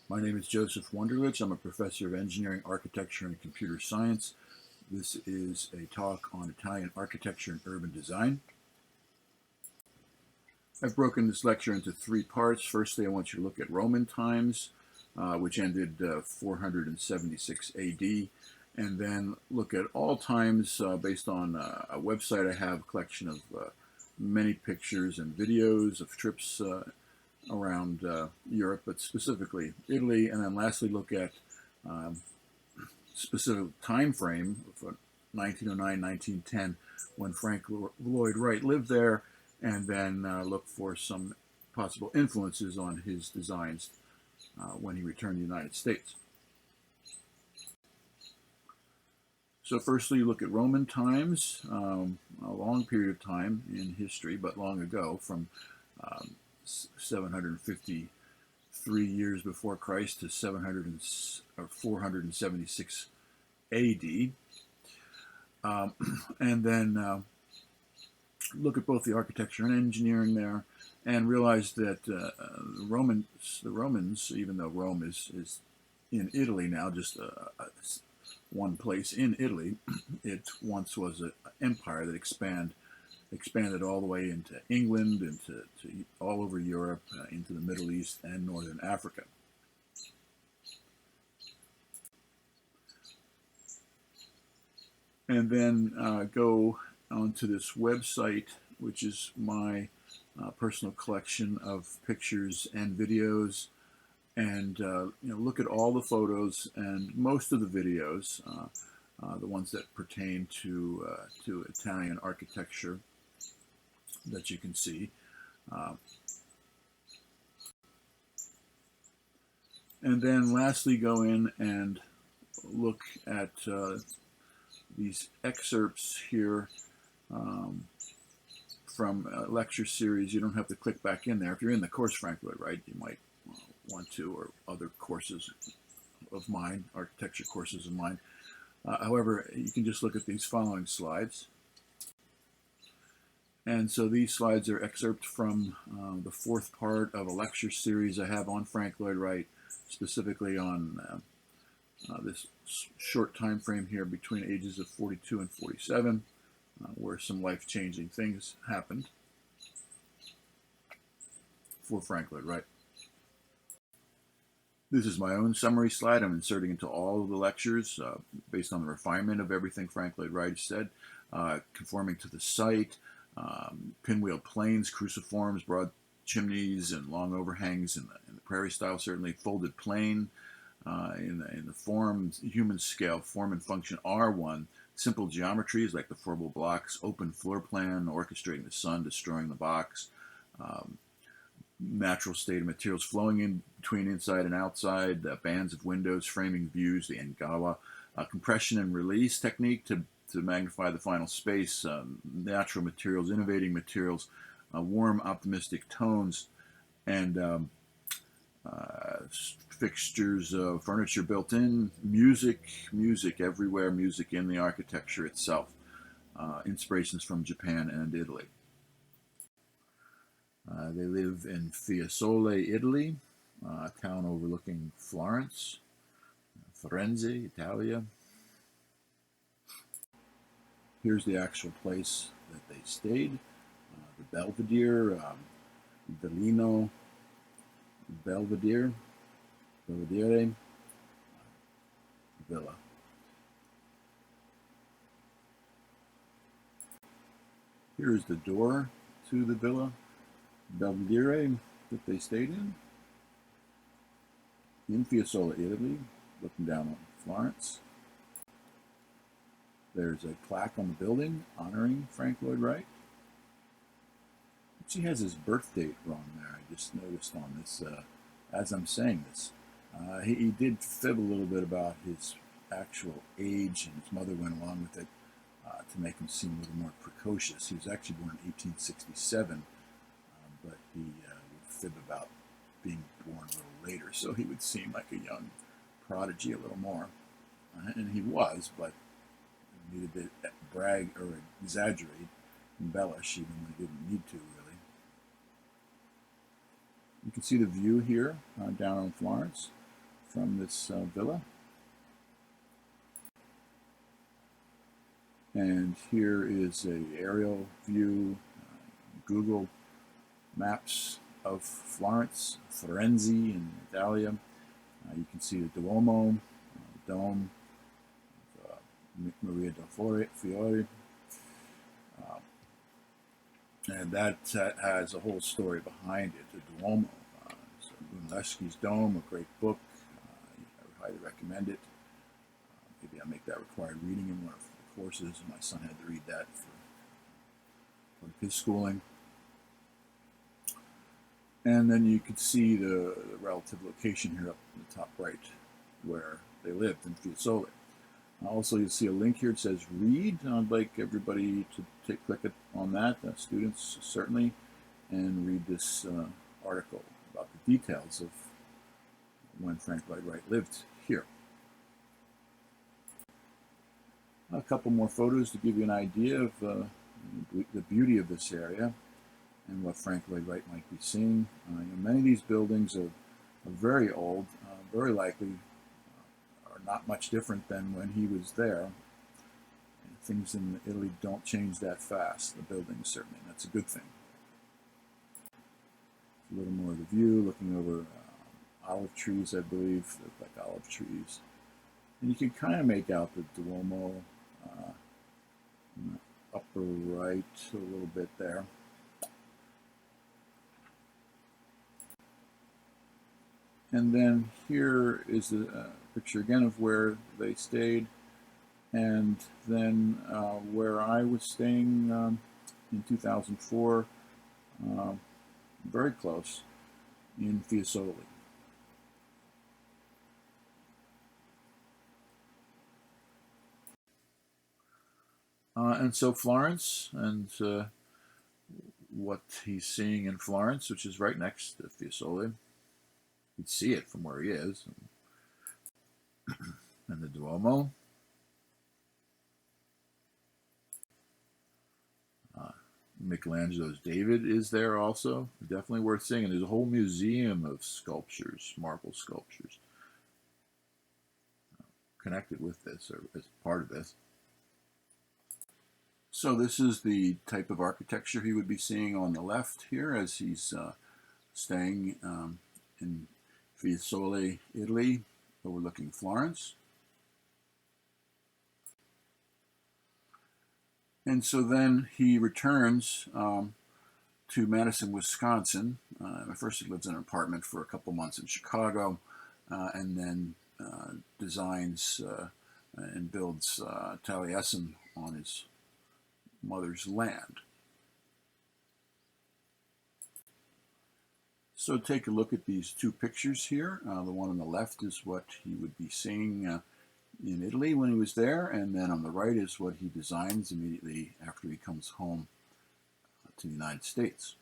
My name is J Wunderlich. I'm a professor of engineering, architecture, and computer science. This is a talk on Italian architecture and urban design. I've broken this lecture into three parts. Firstly, I want you to look at Roman times, which ended 476 AD, and then look at all times based on a website I have, a collection of many pictures and videos of trips around Europe, but specifically Italy, and then lastly look at specific time frame of 1909, 1910, when Frank Lloyd Wright lived there, and then look for some possible influences on his designs when he returned to the United States. So firstly, look at Roman times, a long period of time in history, but long ago, from 753 years before Christ to 476 AD. And then look at both the architecture and engineering there, and realize that the Romans, even though Rome is in Italy now, just one place in Italy, it once was an empire that expanded all the way into England, into all over Europe, into the Middle East and Northern Africa. And then go onto this website, which is my personal collection of pictures and videos, and look at all the photos and most of the videos, the ones that pertain to Italian architecture that you can see. And then lastly, go in and look at these excerpts here from a lecture series. You don't have to click back in there. If you're in the course Frank Lloyd Wright, you might want to, or other courses of mine, architecture courses of mine. However, you can just look at these following slides. And so these slides are excerpts from the fourth part of a lecture series I have on Frank Lloyd Wright, specifically on this short time frame here between ages of 42 and 47, where some life-changing things happened for Frank Lloyd Wright. This is my own summary slide I'm inserting into all of the lectures based on the refinement of everything Frank Lloyd Wright said, conforming to the site, pinwheel planes, cruciforms, broad chimneys, and long overhangs in the prairie style, certainly folded plane in the form, human scale, form and function R1, simple geometries like the four-bowl blocks, open floor plan, orchestrating the sun, destroying the box, natural state of materials flowing in between inside and outside, bands of windows, framing views, the Engawa, compression and release technique to magnify the final space, natural materials, innovating materials, warm, optimistic tones, and fixtures, furniture built in, music everywhere, music in the architecture itself, inspirations from Japan and Italy. They live in PIESOLE, Italy, a town overlooking Florence, Firenze, Italia. Here's the actual place that they stayed, the Belvedere, Villino, Belvedere Villa. Here's the door to the Villa Belvedere that they stayed in Fiesole, Italy, looking down on Florence. There's a plaque on the building honoring Frank Lloyd Wright. She has his birth date wrong there. I just noticed on this as I'm saying this. He did fib a little bit about his actual age, and his mother went along with it to make him seem a little more precocious. He was actually born in 1867, but he would fib about being born a little later, so he would seem like a young prodigy a little more. And he was, but he needed to brag or exaggerate, embellish, even though he didn't need to, really. You can see the view here down on Florence. from this villa. And here is an aerial view, Google Maps of Florence, Firenze in Italia. You can see the Duomo, the dome, Maria del Fiore. And that has a whole story behind it, the Duomo. So Wunderlich's Dome, a great book. I would highly recommend it. Maybe I'll make that required reading in one of the courses. My son had to read that for his schooling. And then you can see the relative location here up in the top right where they lived in PIESOLE. Also, you'll see a link here that says read. I'd like everybody to click on that, students certainly, and read this article about the details of when Frank Lloyd Wright lived here. A couple more photos to give you an idea of the beauty of this area and what Frank Lloyd Wright might be seeing. Many of these buildings are very old, very likely not much different than when he was there. And things in Italy don't change that fast. The buildings certainly, that's a good thing. A little more of the view, looking over olive trees, I believe, look like olive trees. And you can kind of make out the Duomo in the upper right a little bit there. And then here is a picture again of where they stayed, and then where I was staying in 2004, very close, in PIESOLE. And so Florence, and what he's seeing in Florence, which is right next to PIESOLE. You'd see it from where he is. And the Duomo. Michelangelo's David is there also. Definitely worth seeing. And there's a whole museum of sculptures, marble sculptures, connected with this, or as part of this. So this is the type of architecture he would be seeing on the left here as he's staying in PIESOLE, Italy, overlooking Florence. And so then he returns to Madison, Wisconsin. First he lives in an apartment for a couple months in Chicago, and then designs and builds Taliesin on his mother's land. So take a look at these two pictures here. The one on the left is what he would be seeing in Italy when he was there, and then on the right is what he designs immediately after he comes home to the United States.